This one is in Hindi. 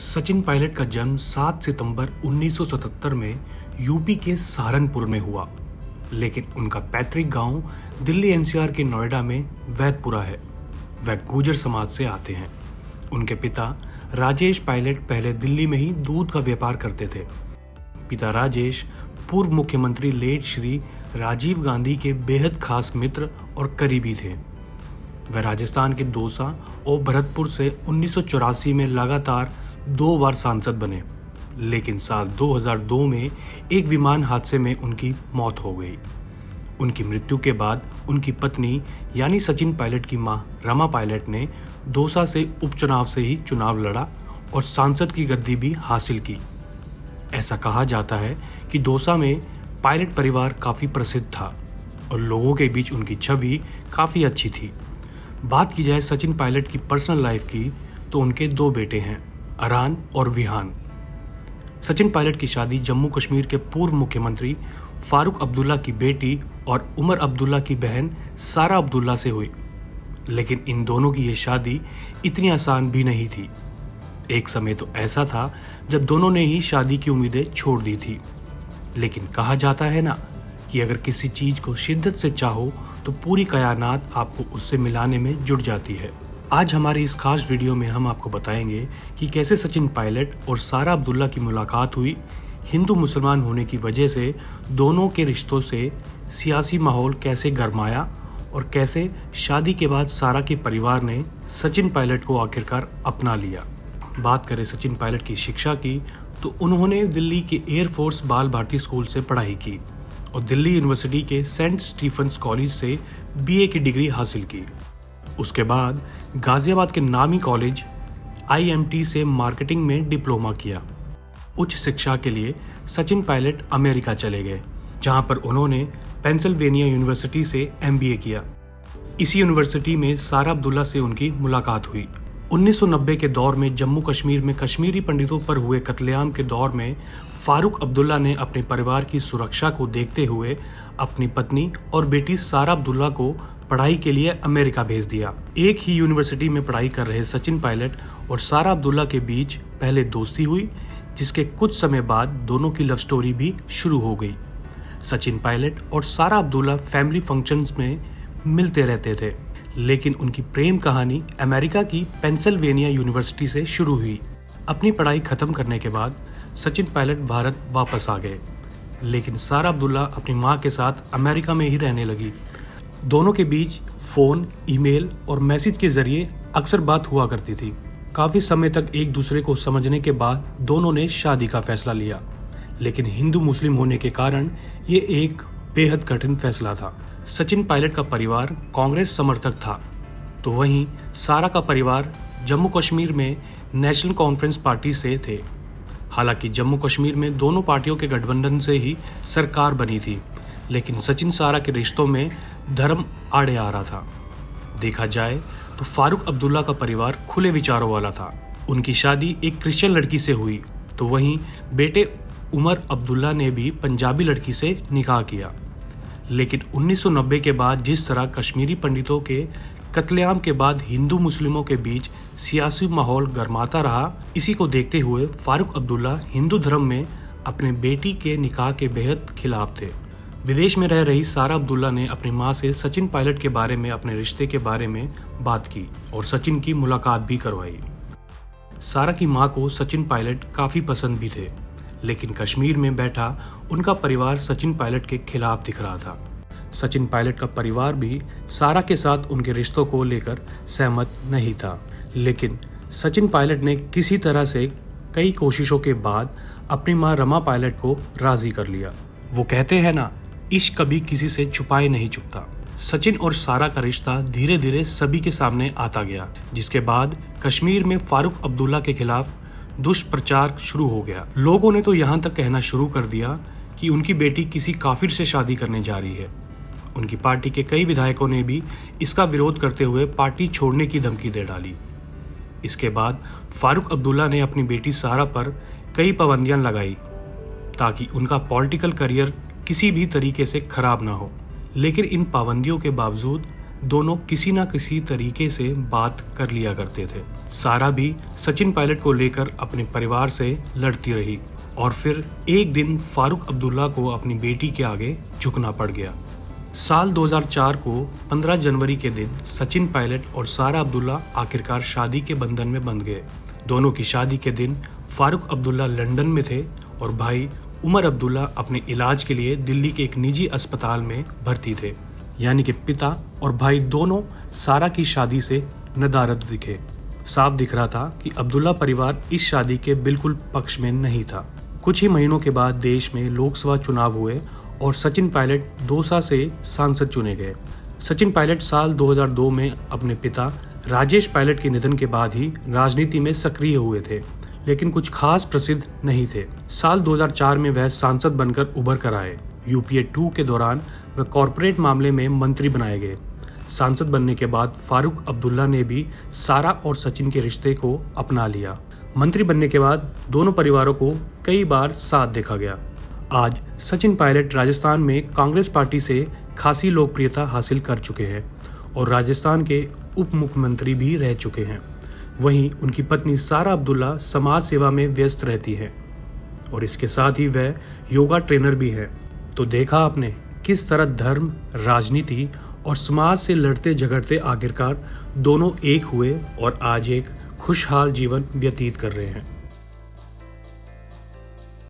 सचिन पायलट का जन्म 7 सितंबर 1977 में यूपी के सहारनपुर में हुआ, लेकिन उनका पैतृक गांव दिल्ली एनसीआर के नोएडा में वैदपुरा है। वह गुर्जर समाज से आते हैं। उनके पिता राजेश पायलट पहले दिल्ली में ही दूध का व्यापार करते थे। पिता राजेश पूर्व मुख्यमंत्री लेट श्री राजीव गांधी के बेहद खास मित्र और करीबी थे। वह राजस्थान के दौसा और भरतपुर से 1984 में लगातार 2 बार सांसद बने, लेकिन साल 2002 में एक विमान हादसे में उनकी मौत हो गई। उनकी मृत्यु के बाद उनकी पत्नी यानी सचिन पायलट की मां रमा पायलट ने दौसा से उपचुनाव से ही चुनाव लड़ा और सांसद की गद्दी भी हासिल की। ऐसा कहा जाता है कि दौसा में पायलट परिवार काफ़ी प्रसिद्ध था और लोगों के बीच उनकी छवि काफ़ी अच्छी थी। बात की जाए सचिन पायलट की पर्सनल लाइफ की तो उनके 2 बेटे हैं, अरान और विहान। सचिन पायलट की शादी जम्मू कश्मीर के पूर्व मुख्यमंत्री फारूक अब्दुल्ला की बेटी और उमर अब्दुल्ला की बहन सारा अब्दुल्ला से हुई, लेकिन इन दोनों की ये शादी इतनी आसान भी नहीं थी। एक समय तो ऐसा था जब दोनों ने ही शादी की उम्मीदें छोड़ दी थी, लेकिन कहा जाता है ना कि अगर किसी चीज को शिद्दत से चाहो तो पूरी कायनात आपको उससे मिलाने में जुट जाती है। आज हमारी इस खास वीडियो में हम आपको बताएंगे कि कैसे सचिन पायलट और सारा अब्दुल्ला की मुलाकात हुई, हिंदू मुसलमान होने की वजह से दोनों के रिश्तों से सियासी माहौल कैसे गरमाया और कैसे शादी के बाद सारा के परिवार ने सचिन पायलट को आखिरकार अपना लिया। बात करें सचिन पायलट की शिक्षा की तो उन्होंने दिल्ली के एयरफोर्स बाल भारती स्कूल से पढ़ाई की और दिल्ली यूनिवर्सिटी के सेंट स्टीफन्स कॉलेज से बीए की डिग्री हासिल की। उसके बाद गाजियाबाद के नामी कॉलेज आईएमटी से मार्केटिंग में डिप्लोमा किया। उच्च शिक्षा के लिए सचिन पायलट अमेरिका चले गए, जहां पर उन्होंने पेंसिल्वेनिया यूनिवर्सिटी से एमबीए किया। इसी यूनिवर्सिटी में सारा अब्दुल्ला से उनकी मुलाकात हुई। 1990 के दौर में जम्मू कश्मीर में कश्मीरी पंडितों पर हुए कत्लेआम के दौर में फारूक अब्दुल्ला ने अपने परिवार की सुरक्षा को देखते हुए अपनी पत्नी और बेटी सारा अब्दुल्ला को पढ़ाई के लिए अमेरिका भेज दिया। एक ही यूनिवर्सिटी में पढ़ाई कर रहे सचिन पायलट और सारा अब्दुल्ला के बीच पहले दोस्ती हुई, जिसके कुछ समय बाद दोनों की लव स्टोरी भी शुरू हो गई। सचिन पायलट और सारा अब्दुल्ला फैमिली फंक्शंस में मिलते रहते थे, लेकिन उनकी प्रेम कहानी अमेरिका की पेंसिल्वेनिया यूनिवर्सिटी से शुरू हुई। अपनी पढ़ाई खत्म करने के बाद सचिन पायलट भारत वापस आ गए, लेकिन सारा अब्दुल्ला अपनी मां के साथ अमेरिका में ही रहने लगी। दोनों के बीच फ़ोन, ईमेल और मैसेज के जरिए अक्सर बात हुआ करती थी। काफ़ी समय तक एक दूसरे को समझने के बाद दोनों ने शादी का फैसला लिया, लेकिन हिंदू मुस्लिम होने के कारण ये एक बेहद कठिन फैसला था। सचिन पायलट का परिवार कांग्रेस समर्थक था, तो वहीं सारा का परिवार जम्मू कश्मीर में नेशनल कॉन्फ्रेंस पार्टी से थे। हालांकि जम्मू कश्मीर में दोनों पार्टियों के गठबंधन से ही सरकार बनी थी, लेकिन सचिन सारा के रिश्तों में धर्म आड़े आ रहा था। देखा जाए तो फारूक अब्दुल्ला का परिवार खुले विचारों वाला था। उनकी शादी एक क्रिश्चियन लड़की से हुई, तो वहीं बेटे उमर अब्दुल्ला ने भी पंजाबी लड़की से निकाह किया। लेकिन 1990 के बाद जिस तरह कश्मीरी पंडितों के कत्लेआम के बाद हिंदू मुस्लिमों के बीच सियासी माहौल गरमाता रहा, इसी को देखते हुए फारूक अब्दुल्ला हिंदू धर्म में अपने बेटी के निकाह के बेहद खिलाफ थे। विदेश में रह रही सारा अब्दुल्ला ने अपनी मां से सचिन पायलट के बारे में, अपने रिश्ते के बारे में बात की और सचिन की मुलाकात भी करवाई। सारा की मां को सचिन पायलट काफ़ी पसंद भी थे, लेकिन कश्मीर में बैठा उनका परिवार सचिन पायलट के खिलाफ दिख रहा था। सचिन पायलट का परिवार भी सारा के साथ उनके रिश्तों को लेकर सहमत नहीं था, लेकिन सचिन पायलट ने किसी तरह से कई कोशिशों के बाद अपनी मां रमा पायलट को राजी कर लिया। वो कहते हैं ना, इश्क कभी किसी से छुपाए नहीं चुकता। सचिन और सारा का रिश्ता धीरे धीरे सभी के सामने आता गया, जिसके बाद कश्मीर में फारूक अब्दुल्ला के खिलाफ दुष्प्रचार शुरू हो गया। लोगों ने तो यहाँ तक कहना शुरू कर दिया कि उनकी बेटी किसी काफिर से शादी करने जा रही है। उनकी पार्टी के कई विधायकों ने भी इसका विरोध करते हुए पार्टी छोड़ने की धमकी दे डाली। इसके बाद फारूक अब्दुल्ला ने अपनी बेटी सारा पर कई पाबंदियां लगाई ताकि उनका पॉलिटिकल करियर किसी भी तरीके से खराब ना हो, लेकिन इन पाबंदियों के बावजूद दोनों किसी ना किसी तरीके से बात कर लिया करते थे। सारा भी सचिन पायलट को लेकर अपने परिवार से लड़ती रही और फिर एक दिन फारूक अब्दुल्ला को अपनी बेटी के आगे झुकना पड़ गया। साल 2004 को 15 जनवरी के दिन सचिन पायलट और सारा अब्दुल्ला आखिरकार शादी के बंधन में बंध गए। दोनों की शादी के दिन फारूक अब्दुल्ला लंदन में थे और भाई उमर अब्दुल्ला अपने इलाज के लिए दिल्ली के एक निजी अस्पताल में भर्ती थे। यानी कि पिता और भाई दोनों सारा की शादी से नदारद दिखे। साफ दिख रहा था कि अब्दुल्ला परिवार इस शादी के बिल्कुल पक्ष में नहीं था। कुछ ही महीनों के बाद देश में लोकसभा चुनाव हुए और सचिन पायलट दौसा से सांसद चुने गए। सचिन पायलट साल 2002 में अपने पिता राजेश पायलट के निधन के बाद ही राजनीति में सक्रिय हुए थे, लेकिन कुछ खास प्रसिद्ध नहीं थे। साल 2004 में वह सांसद बनकर उभर कर आए। यूपीए 2 के दौरान वह कॉरपोरेट मामले में मंत्री बनाए गए। सांसद बनने के बाद फारूक अब्दुल्ला ने भी सारा और सचिन के रिश्ते को अपना लिया। मंत्री बनने के बाद दोनों परिवारों को कई बार साथ देखा गया। आज सचिन पायलट राजस्थान में कांग्रेस पार्टी से खासी लोकप्रियता हासिल कर चुके हैं और राजस्थान के उप मुख्यमंत्री भी रह चुके हैं। वहीं उनकी पत्नी सारा अब्दुल्ला समाज सेवा में व्यस्त रहती है और इसके साथ ही वह योगा ट्रेनर भी है। तो देखा आपने किस तरह धर्म, राजनीति और समाज से लड़ते झगड़ते आखिरकार दोनों एक हुए और आज एक खुशहाल जीवन व्यतीत कर रहे हैं।